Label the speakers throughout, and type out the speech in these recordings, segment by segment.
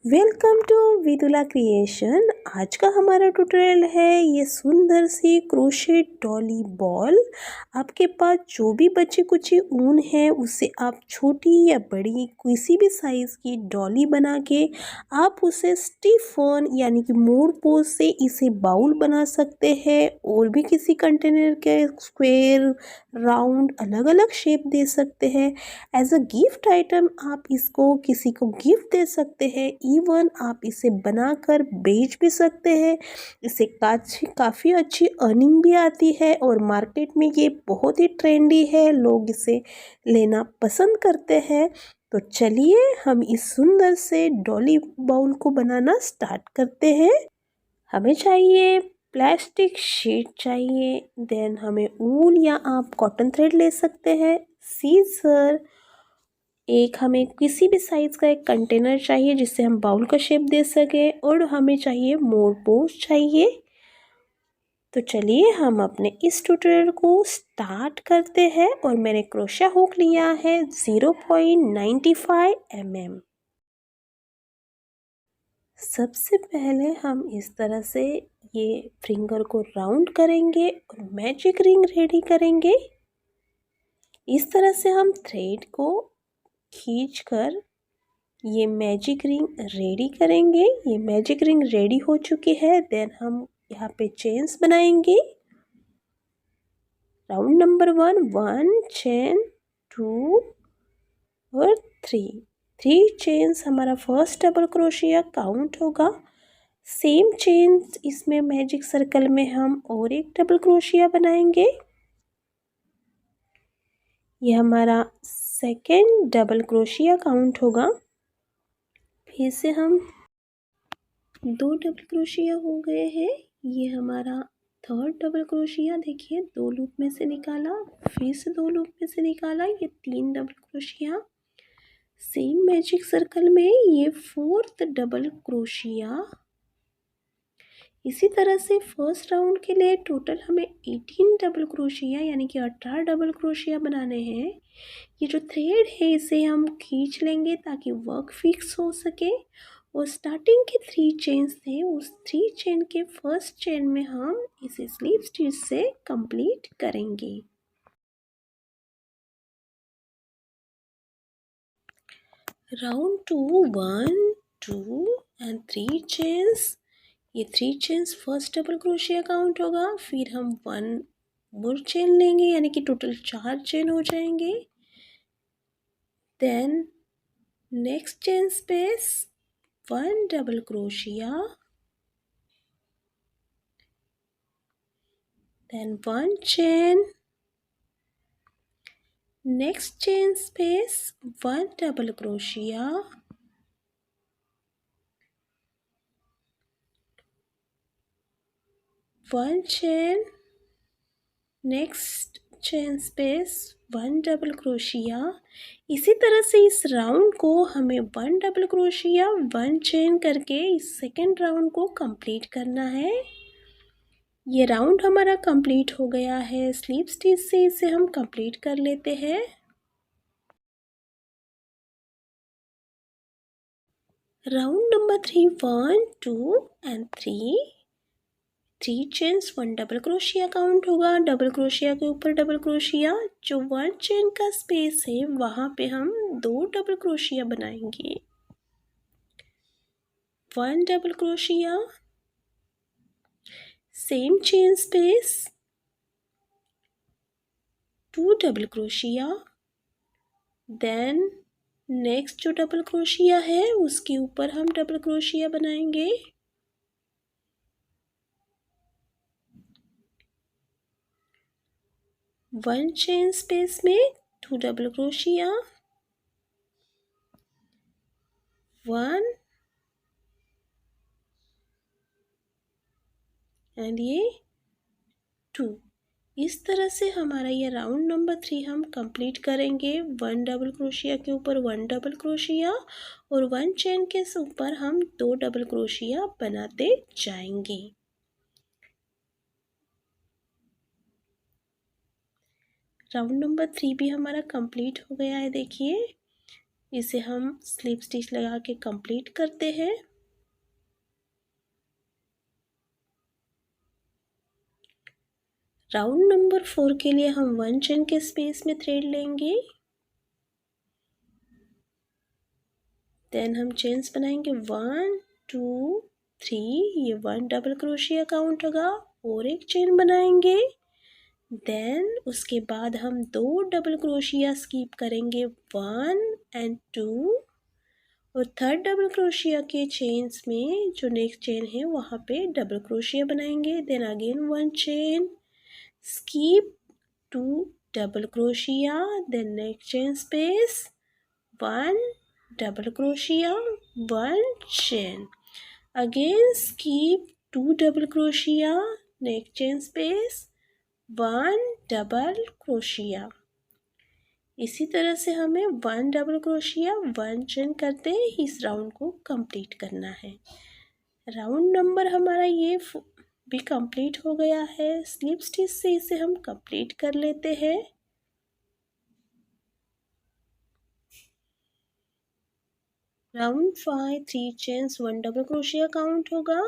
Speaker 1: Welcome to Vidula creation. आज का हमारा ट्यूटोरियल है ये सुंदर सी क्रोशेट डॉली बॉल। आपके पास जो भी बची कुची ऊन है उससे आप छोटी या बड़ी किसी भी साइज़ की डॉली बना के आप उसे स्टिफन यानी कि मोड़ पोज से इसे बाउल बना सकते हैं और भी किसी कंटेनर के स्क्वायर राउंड अलग अलग शेप दे सकते हैं। एज अ गिफ्ट आइटम आप इसको किसी को गिफ्ट दे सकते हैं। इवन आप इसे बनाकर बेच भी सकते हैं। इससे काफ़ी अच्छी अर्निंग भी आती है और मार्केट में ये बहुत ही ट्रेंडी है, लोग इसे लेना पसंद करते हैं। तो चलिए हम इस सुंदर से डॉली बाउल को बनाना स्टार्ट करते हैं। हमें चाहिए प्लास्टिक शीट चाहिए, देन हमें ऊन या आप कॉटन थ्रेड ले सकते हैं, सीजर, एक हमें किसी भी साइज़ का एक कंटेनर चाहिए जिससे हम बाउल का शेप दे सकें, और हमें चाहिए मोड़ पोज चाहिए। तो चलिए हम अपने इस ट्यूटोरियल को स्टार्ट करते हैं। और मैंने क्रोशा हुक लिया है 0.95 mm। सबसे पहले हम इस तरह से ये फिंगर को राउंड करेंगे और मैजिक रिंग रेडी करेंगे। इस तरह से हम थ्रेड को खींचकर ये मैजिक रिंग रेडी करेंगे। ये मैजिक रिंग रेडी हो चुकी है। देन हम यहाँ पे चेन्स बनाएंगे। राउंड नंबर 1 चेन, 2 और 3 चेन्स हमारा फर्स्ट डबल क्रोशिया काउंट होगा। सेम चेन्स इसमें मैजिक सर्कल में हम और एक डबल क्रोशिया बनाएंगे। ये हमारा सेकेंड डबल क्रोशिया काउंट होगा। फिर से हम 2 डबल क्रोशिया हो गए हैं। ये हमारा थर्ड डबल क्रोशिया, देखिए 2 लूप में से निकाला, फिर से 2 लूप में से निकाला, ये 3 double crochet. Same magic circle में ये फोर्थ डबल क्रोशिया। इसी तरह से फर्स्ट राउंड के लिए टोटल हमें 18 डबल क्रोशिया यानी कि 18 डबल क्रोशिया बनाने हैं। ये जो थ्रेड है इसे हम खींच लेंगे ताकि वर्क फिक्स हो सके। और स्टार्टिंग के 3 चेन्स थे, उस 3 चेन के फर्स्ट चेन में हम इसे स्लीप स्टिच से कंप्लीट करेंगे। Round 2 1 2 and 3 chains. ये 3 chains first double crochet count होगा। फिर हम 1 मोर चेन लेंगे यानी कि टोटल 4 चेन हो जाएंगे। Then next chain space 1 double crochet, then 1 chain, next chain space 1 double crochet, 1 chain, next chain space 1 double crochet. इसी तरह से इस राउंड को हमें 1 डबल क्रोशिया 1 चेन करके इस सेकेंड राउंड को कंप्लीट करना है। ये राउंड हमारा कंप्लीट हो गया है। स्लीप स्टिच से इसे हम कंप्लीट कर लेते हैं। Round number 3 1 2 and 3 chains 1 double crochet count होगा। डबल क्रोशिया के ऊपर डबल क्रोशिया, जो 1 चेन का स्पेस है वहाँ पे हम 2 डबल क्रोशिया बनाएंगे। 1 double crochet, same chain space 2 double crochet. Then next जो डबल क्रोशिया है उसके ऊपर हम डबल क्रोशिया बनाएंगे। वन चेन स्पेस में 2 डबल क्रोशिया, 1 एंड ये 2। इस तरह से हमारा ये राउंड नंबर 3 हम कंप्लीट करेंगे। 1 डबल क्रोशिया के ऊपर 1 डबल क्रोशिया और 1 चेन के ऊपर हम 2 डबल क्रोशिया बनाते जाएंगे। राउंड नंबर 3 भी हमारा कंप्लीट हो गया है। देखिए इसे हम स्लिप स्टिच लगा के कंप्लीट करते हैं। राउंड नंबर 4 के लिए हम 1 चेन के स्पेस में थ्रेड लेंगे। देन हम चेन्स बनाएंगे 1 2 3, ये 1 डबल क्रोशिया काउंट होगा, और एक चेन बनाएंगे। देन उसके बाद हम 2 डबल क्रोशिया स्किप करेंगे 1 एंड 2, और थर्ड डबल क्रोशिया के चेन्स में जो नेक्स्ट चेन है वहाँ पे डबल क्रोशिया बनाएंगे। Then again 1 chain, skip 2 double crochet, then next chain space 1 double crochet, 1 chain, again skip 2 double crochet, next chain space 1 double crochet। इसी तरह से हमें 1 डबल क्रोशिया 1 चेन करते इस राउंड को कंप्लीट करना है। राउंड नंबर हमारा ये भी कंप्लीट हो गया है। स्लिप स्टिच से इसे हम कंप्लीट कर लेते हैं। Round 5 3 chains 1 double crochet count होगा।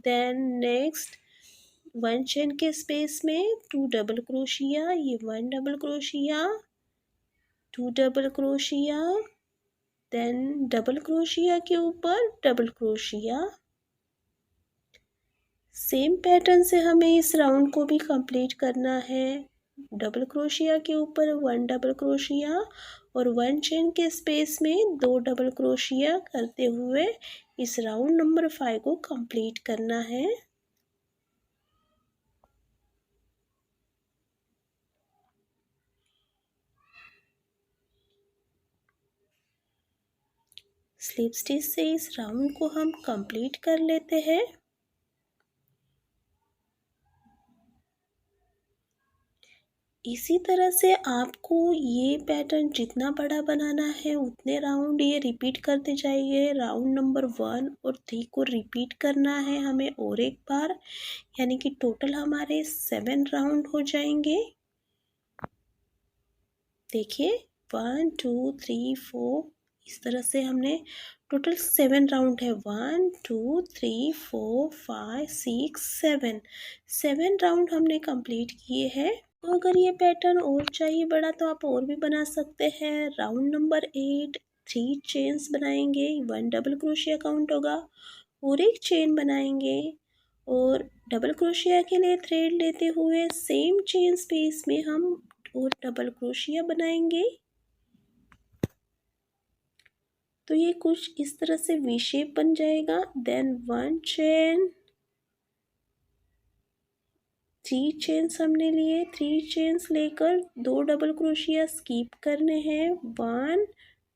Speaker 1: देन नेक्स्ट 1 चेन के स्पेस में 2 डबल क्रोशिया, ये 1 double crochet, 2 double crochet, then double crochet के ऊपर डबल क्रोशिया। सेम पैटर्न से हमें इस राउंड को भी कंप्लीट करना है। डबल क्रोशिया के ऊपर 1 डबल क्रोशिया और 1 चेन के स्पेस में 2 डबल क्रोशिया करते हुए इस राउंड नंबर 5 को कंप्लीट करना है। स्लिप स्टिच से इस राउंड को हम कंप्लीट कर लेते हैं। इसी तरह से आपको ये पैटर्न जितना बड़ा बनाना है उतने राउंड ये रिपीट करते जाइए। राउंड नंबर 1 और 3 को रिपीट करना है हमें और एक बार, यानी कि टोटल हमारे 7 राउंड हो जाएंगे। देखिए 1 2 3 4, इस तरह से हमने टोटल 7 राउंड है। 1 2 3 4 5 6 7 राउंड हमने कंप्लीट किए हैं। तो अगर ये पैटर्न और चाहिए बड़ा तो आप और भी बना सकते हैं। राउंड नंबर 8 3 चेन्स बनाएंगे, 1 डबल क्रोशिया काउंट होगा, और एक चेन बनाएंगे, और डबल क्रोशिया के लिए थ्रेड लेते हुए सेम चेन स्पेस में हम और डबल क्रोशिया बनाएंगे। तो ये कुछ इस तरह से वी शेप बन जाएगा। देन 1 चेन, 3 चेन्स हमने लिए, 3 चेन्स लेकर 2 डबल क्रोशिया स्किप करने हैं 1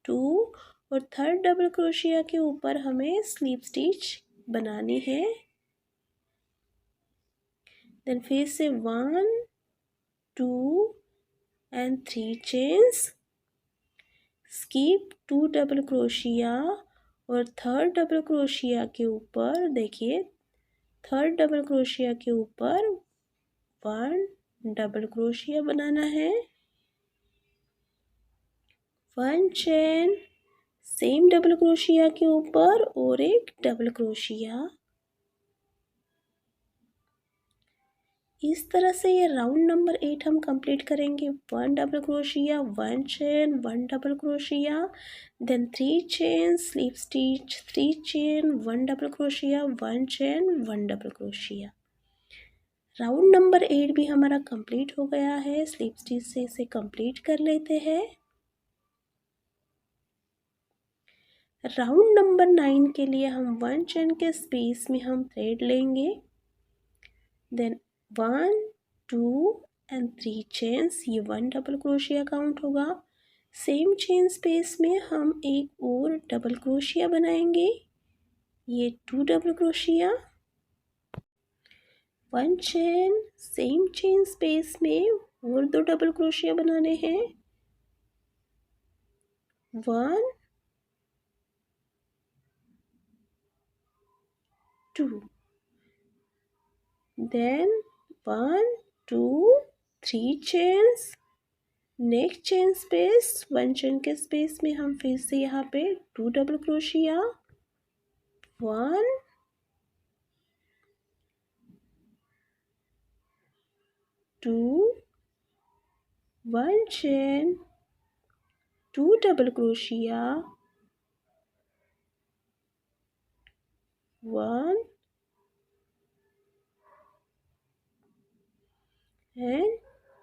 Speaker 1: 2, और थर्ड डबल क्रोशिया के ऊपर हमें स्लिप स्टिच बनानी है। देन फिर से 1 2 and 3 chains, skip 2 double crochet, और थर्ड डबल क्रोशिया के ऊपर देखिए थर्ड डबल क्रोशिया के ऊपर 1 डबल क्रोशिया बनाना है। 1 चेन, सेम डबल क्रोशिया के ऊपर और एक डबल क्रोशिया। इस तरह से ये राउंड नंबर 8 हम कंप्लीट करेंगे। 1 double crochet, 1 chain, 1 double crochet, then 3 chain, slip stitch, 3 chain, 1 double crochet, 1 chain, 1 double crochet. Round number 8 भी हमारा कंप्लीट हो गया है। स्लिप स्टिच से इसे कंप्लीट कर लेते हैं। राउंड नंबर 9 के लिए हम 1 चेन के स्पेस में हम थ्रेड लेंगे। देन 1 2 एंड 3 चेन्स, ये 1 डबल क्रोशिया काउंट होगा। सेम चेन स्पेस में हम एक और डबल क्रोशिया बनाएंगे, ये 2 double crochet. 1 chain, same chain space में और 2 डबल क्रोशिया बनाने हैं। 1 2, then 1 2 3 chains, next chain space, 1 chain के स्पेस में हम फिर से यहाँ पे 2 double crochet, 1 2 1 chain, 2 double crochet, 1 and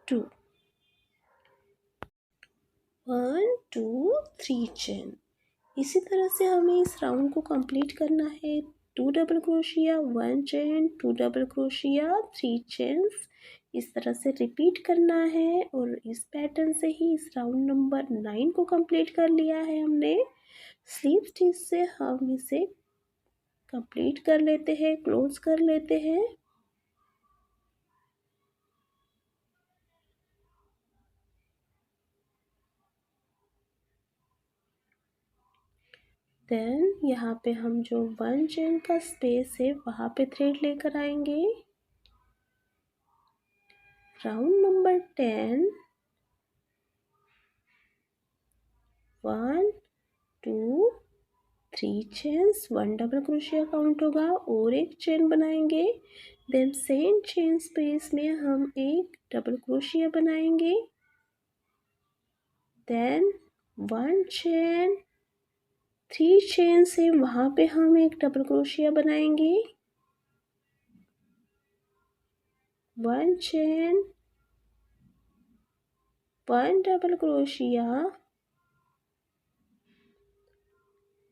Speaker 1: 2, 1 2 3 chain. इसी तरह से हमें इस राउंड को कंप्लीट करना है। 2 double crochet, 1 chain, 2 double crochet, 3 chains, इस तरह से रिपीट करना है। और इस पैटर्न से ही इस राउंड नंबर 9 को कंप्लीट कर लिया है हमने। स्लीप स्टिच से हम इसे कंप्लीट कर लेते हैं, क्लोज कर लेते हैं। देन यहाँ पे हम जो 1 चेन का स्पेस है वहाँ पे थ्रेड लेकर आएंगे। Round number 10, 1 2 3 chains, 1 double crochet count होगा और एक चेन बनाएंगे। देन सेम चेन स्पेस में हम एक डबल क्रोशिया बनाएंगे। देन 1 चेन, 3 चेन से वहाँ पे हम एक डबल क्रोशिया बनाएंगे। 1 chain, 1 double crochet,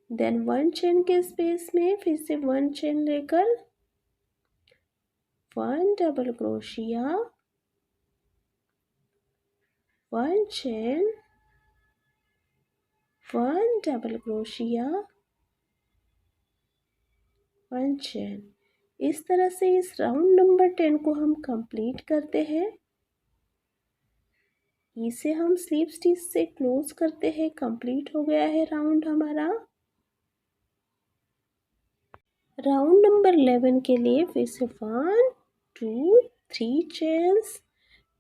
Speaker 1: then 1 chain के स्पेस में फिर से 1 चेन लेकर 1 double crochet, 1 chain, 1 double crochet, 1 chain. इस तरह से इस राउंड नंबर 10 को हम कंप्लीट करते हैं। इसे हम स्लीप स्टिच से क्लोज करते हैं। कंप्लीट हो गया है राउंड हमारा। राउंड नंबर 11 के लिए फिर से 1 2 3 चेन्स,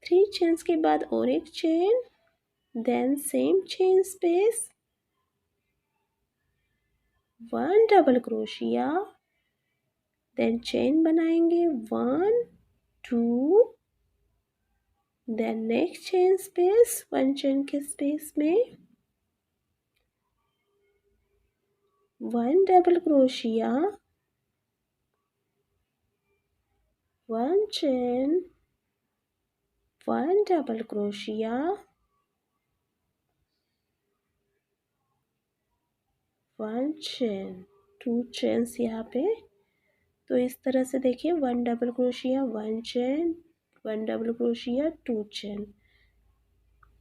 Speaker 1: 3 चेन्स के बाद और एक chain, then same chain space, 1 double crochet, then chain बनाएंगे 1 2, then next chain space, 1 chain के स्पेस में 1 double crochet, 1 chain, 1 double crochet, 1 chain, 2 chains यहाँ पे। तो इस तरह से देखिए 1 double crochet, 1 chain, 1 double crochet, 2 chain.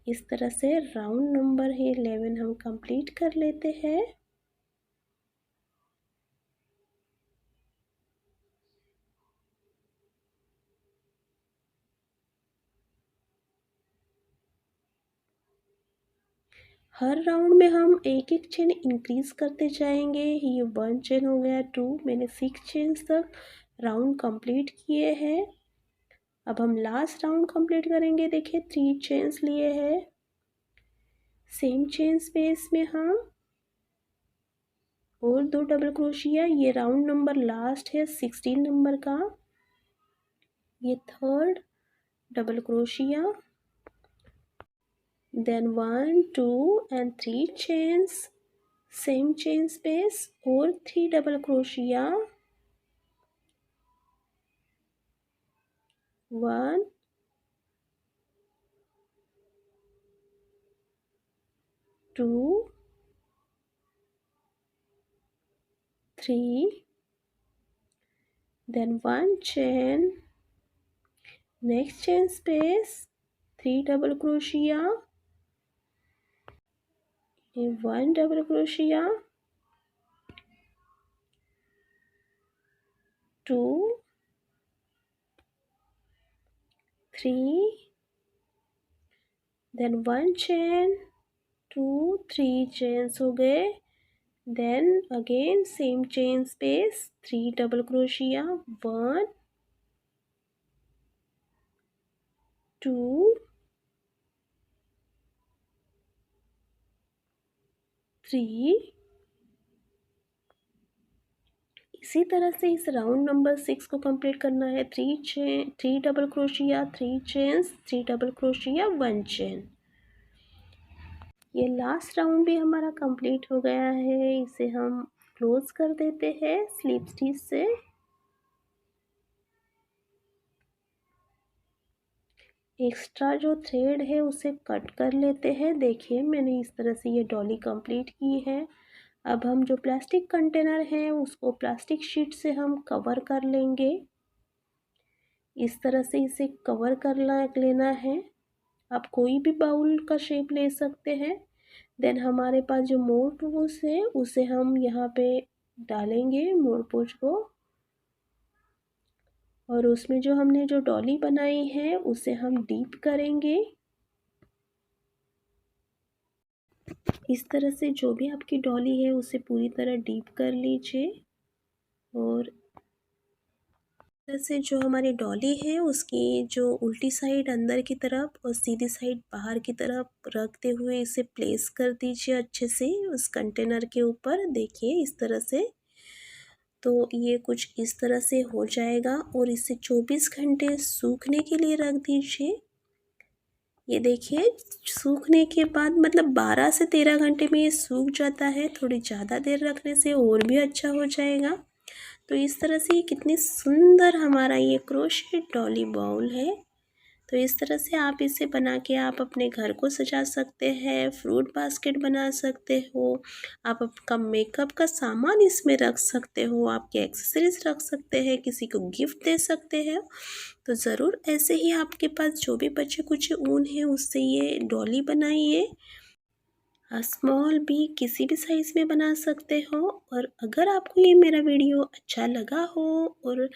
Speaker 1: इस तरह से राउंड नंबर है 11 हम कंप्लीट कर लेते हैं। हर राउंड में हम एक एक चेन इंक्रीज करते जाएंगे। ये 1 चेन हो गया, 2, मैंने 6 चेन्स तक राउंड कंप्लीट किए हैं। अब हम लास्ट राउंड कंप्लीट करेंगे। देखिए 3 चेन्स लिए हैं, सेम चेन स्पेस में हम और 2 डबल क्रोशिया। ये राउंड नंबर लास्ट है 16 नंबर का। ये third double crochet, then 1 2 and 3 chains, same chain space और 3 double crochet, 1 2 3, then 1 chain, next chain space, 3 double crochet, 1 double crochet, 2 3, then 1 chain, 2 3 chains हो गए। then again same chain space, 3 double crochet, 1 2 3। इसी तरह से इस round number 6 को complete करना है। 3 double crochet, 3 chains, 3 double crochet, 1 chain. ये लास्ट राउंड भी हमारा कंप्लीट हो गया है। इसे हम क्लोज कर देते हैं स्लिप स्टिच से। एक्स्ट्रा जो थ्रेड है उसे कट कर लेते हैं। देखिए मैंने इस तरह से ये डॉली कंप्लीट की है। अब हम जो प्लास्टिक कंटेनर है उसको प्लास्टिक शीट से हम कवर कर लेंगे। इस तरह से इसे कवर कर लेना है। आप कोई भी बाउल का शेप ले सकते हैं। देन हमारे पास जो मोर पोच है उसे हम यहाँ पे डालेंगे मोर पोच को, और उसमें जो हमने जो डॉली बनाई है उसे हम डीप करेंगे। इस तरह से जो भी आपकी डॉली है उसे पूरी तरह डीप कर लीजिए। और से जो हमारी डॉली है उसकी जो उल्टी साइड अंदर की तरफ और सीधी साइड बाहर की तरफ रखते हुए इसे प्लेस कर दीजिए अच्छे से उस कंटेनर के ऊपर। देखिए इस तरह से, तो ये कुछ इस तरह से हो जाएगा और इसे 24 घंटे सूखने के लिए रख दीजिए। ये देखिए सूखने के बाद मतलब 12 से 13 घंटे में ये सूख जाता है। थोड़ी ज़्यादा देर रखने से और भी अच्छा हो जाएगा। तो इस तरह से ये कितनी सुंदर हमारा ये क्रोशेट डॉली बाउल है। तो इस तरह से आप इसे बना के आप अपने घर को सजा सकते हैं, फ्रूट बास्केट बना सकते हो, आप आपका मेकअप का सामान इसमें रख सकते हो, आपके एक्सेसरीज रख सकते हैं, किसी को गिफ्ट दे सकते हैं। तो ज़रूर ऐसे ही आपके पास जो भी बचे कुछ ऊन है उससे ये डॉली बनाइए। स्मॉल भी किसी भी साइज़ में बना सकते हो। और अगर आपको ये मेरा वीडियो अच्छा लगा हो और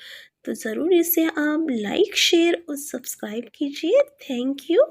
Speaker 1: तो ज़रूर इसे आप लाइक शेयर और सब्सक्राइब कीजिए। Thank you.